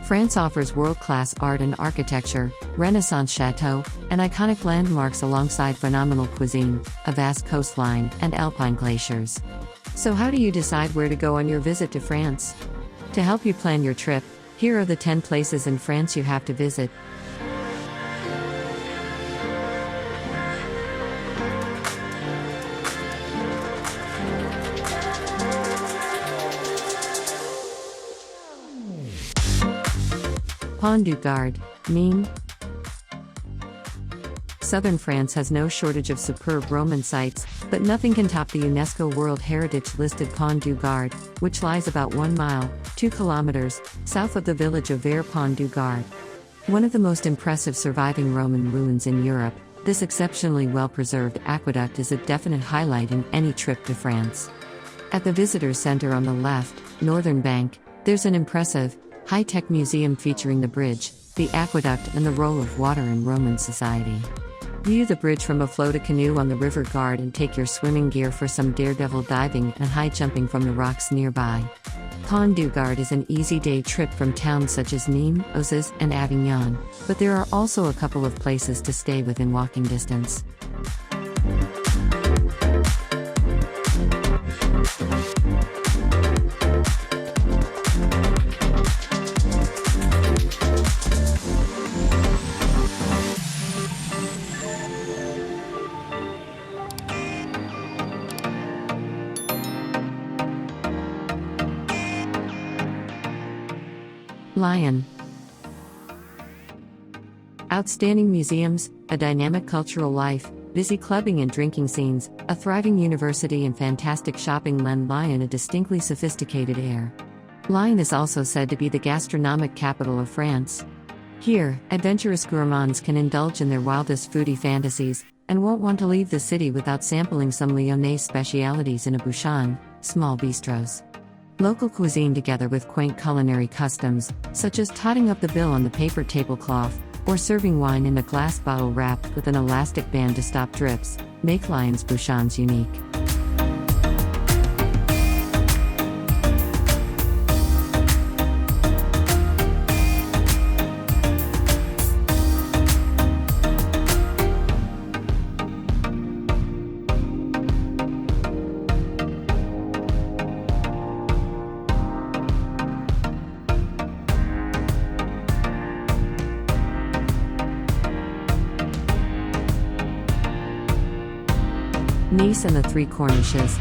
France offers world-class art and architecture, Renaissance chateaux, and iconic landmarks alongside phenomenal cuisine, a vast coastline, and alpine glaciers. So how do you decide where to go on your visit to France? To help you plan your trip, here are the 10 places in France you have to visit. Pont du Gard, Nîmes. Southern France has no shortage of superb Roman sites, but nothing can top the UNESCO World Heritage-listed Pont du Gard, which lies about 1 mile, 2 kilometers, south of the village of Pont du Gard. One of the most impressive surviving Roman ruins in Europe, this exceptionally well-preserved aqueduct is a definite highlight in any trip to France. At the visitor center on the left, northern bank, there's an impressive, high-tech museum featuring the bridge, the aqueduct and the role of water in Roman society. View the bridge from a floated canoe on the River Gard and take your swimming gear for some daredevil diving and high jumping from the rocks nearby. Pont du Gard is an easy day trip from towns such as Nîmes, Uzès, and Avignon, but there are also a couple of places to stay within walking distance. Lyon. Outstanding museums, a dynamic cultural life, busy clubbing and drinking scenes, a thriving university and fantastic shopping lend Lyon a distinctly sophisticated air. Lyon is also said to be the gastronomic capital of France. Here, adventurous gourmands can indulge in their wildest foodie fantasies, and won't want to leave the city without sampling some Lyonnais specialities in a bouchon, small bistros. Local cuisine together with quaint culinary customs, such as totting up the bill on the paper tablecloth, or serving wine in a glass bottle wrapped with an elastic band to stop drips, make Lyon's bouchons unique. Nice and the Three Corniches.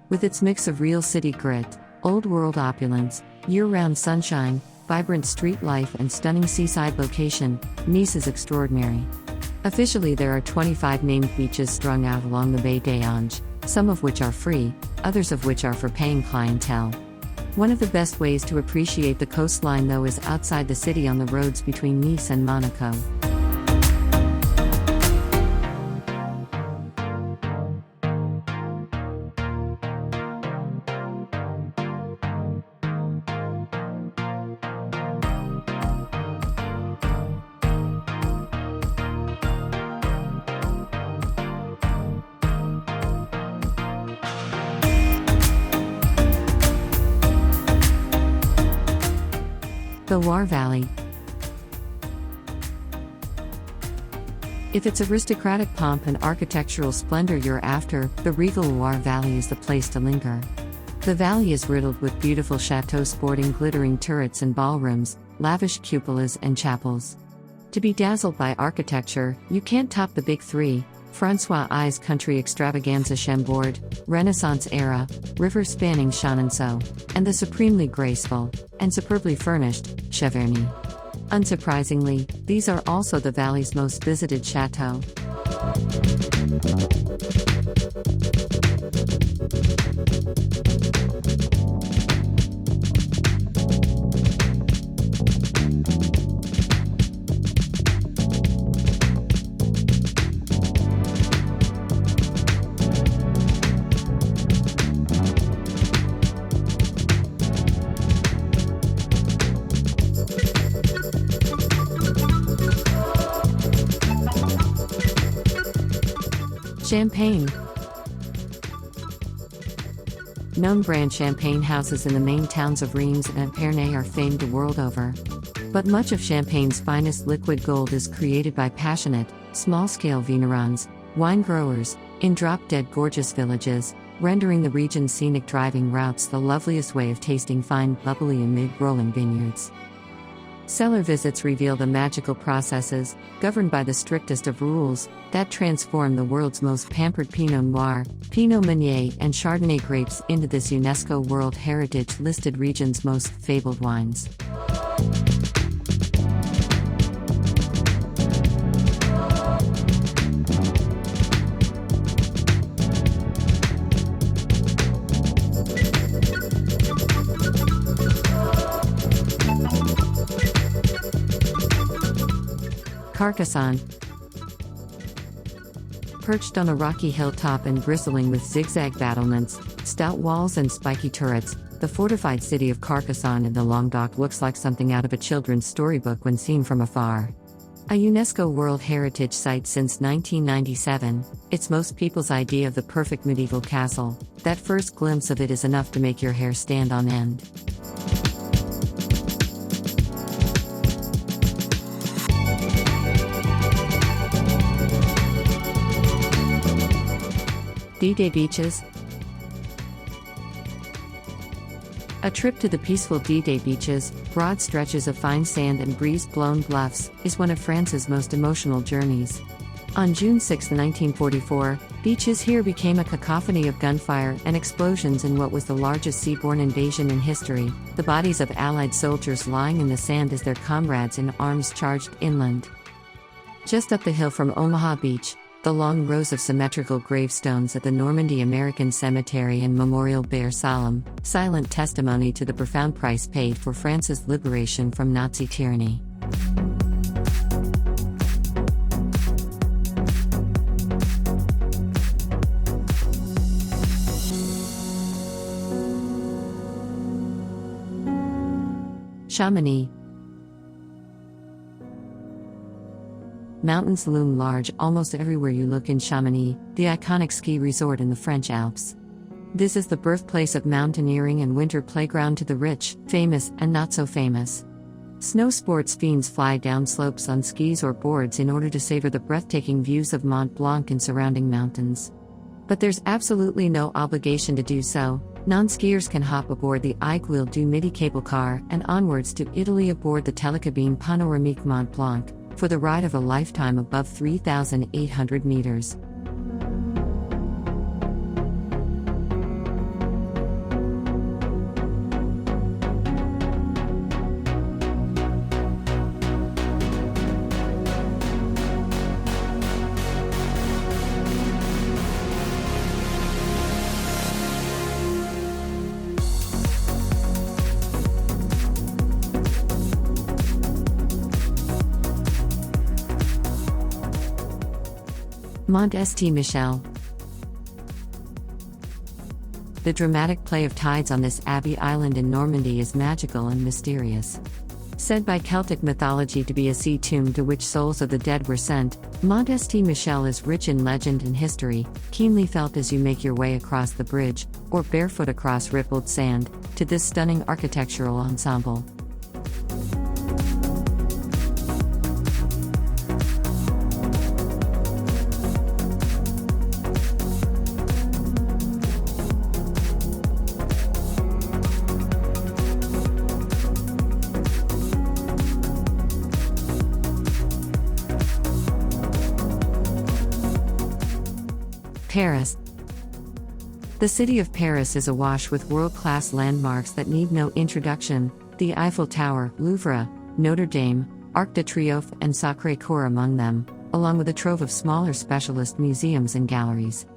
With its mix of real city grit, old-world opulence, year-round sunshine, vibrant street life and stunning seaside location, Nice is extraordinary. Officially there are 25 named beaches strung out along the Baie d'Ange, some of which are free, others of which are for paying clientele. One of the best ways to appreciate the coastline though is outside the city on the roads between Nice and Monaco. The Loire Valley. If it's aristocratic pomp and architectural splendor you're after, the regal Loire Valley is the place to linger. The valley is riddled with beautiful chateaux sporting glittering turrets and ballrooms, lavish cupolas and chapels. To be dazzled by architecture, you can't top the big three: François I's country extravaganza Chambord, Renaissance-era, river-spanning Chenonceau, and the supremely graceful, and superbly furnished, Cheverny. Unsurprisingly, these are also the valley's most visited chateaux. Champagne. Known brand champagne houses in the main towns of Reims and Epernay are famed the world over. But much of Champagne's finest liquid gold is created by passionate, small-scale vignerons, wine growers, in drop-dead gorgeous villages, rendering the region's scenic driving routes the loveliest way of tasting fine, bubbly and mid-rolling vineyards. Cellar visits reveal the magical processes, governed by the strictest of rules, that transform the world's most pampered Pinot Noir, Pinot Meunier and Chardonnay grapes into this UNESCO World Heritage listed region's most fabled wines. Carcassonne. Perched on a rocky hilltop and bristling with zigzag battlements, stout walls and spiky turrets, the fortified city of Carcassonne in the Languedoc looks like something out of a children's storybook when seen from afar. A UNESCO World Heritage Site since 1997, it's most people's idea of the perfect medieval castle. That first glimpse of it is enough to make your hair stand on end. D-Day beaches. A trip to the peaceful D-Day beaches, broad stretches of fine sand and breeze-blown bluffs, is one of France's most emotional journeys. On June 6, 1944, beaches here became a cacophony of gunfire and explosions in what was the largest seaborne invasion in history, the bodies of Allied soldiers lying in the sand as their comrades in arms charged inland. Just up the hill from Omaha Beach, the long rows of symmetrical gravestones at the Normandy American Cemetery and Memorial bear solemn, silent testimony to the profound price paid for France's liberation from Nazi tyranny. Chamonix. Mountains loom large almost everywhere you look in Chamonix, the iconic ski resort in the French Alps. This is the birthplace of mountaineering and winter playground to the rich, famous, and not so famous. Snow sports fiends fly down slopes on skis or boards in order to savor the breathtaking views of Mont Blanc and surrounding mountains. But there's absolutely no obligation to do so. Non-skiers can hop aboard the Aiguille du Midi cable car and onwards to Italy aboard the Télécabine Panoramique Mont Blanc, for the ride of a lifetime above 3,800 meters. Mont-Saint-Michel. The dramatic play of tides on this abbey island in Normandy is magical and mysterious. Said by Celtic mythology to be a sea tomb to which souls of the dead were sent, Mont-Saint-Michel is rich in legend and history, keenly felt as you make your way across the bridge, or barefoot across rippled sand, to this stunning architectural ensemble. Paris. The city of Paris is awash with world-class landmarks that need no introduction: the Eiffel Tower, Louvre, Notre Dame, Arc de Triomphe and Sacré-Cœur among them, along with a trove of smaller specialist museums and galleries.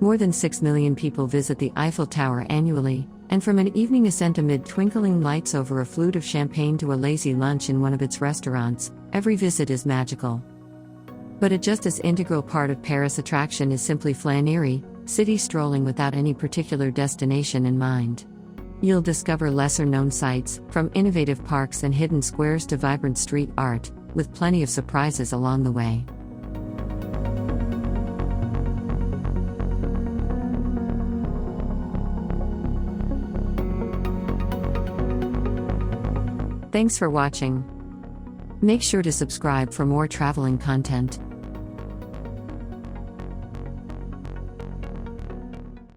More than 6 million people visit the Eiffel Tower annually, and from an evening ascent amid twinkling lights over a flute of champagne to a lazy lunch in one of its restaurants, every visit is magical. But a just as integral part of Paris attraction is simply flânerie, city strolling without any particular destination in mind. You'll discover lesser-known sights, from innovative parks and hidden squares to vibrant street art, with plenty of surprises along the way. Thanks for watching. Make sure to subscribe for more traveling content.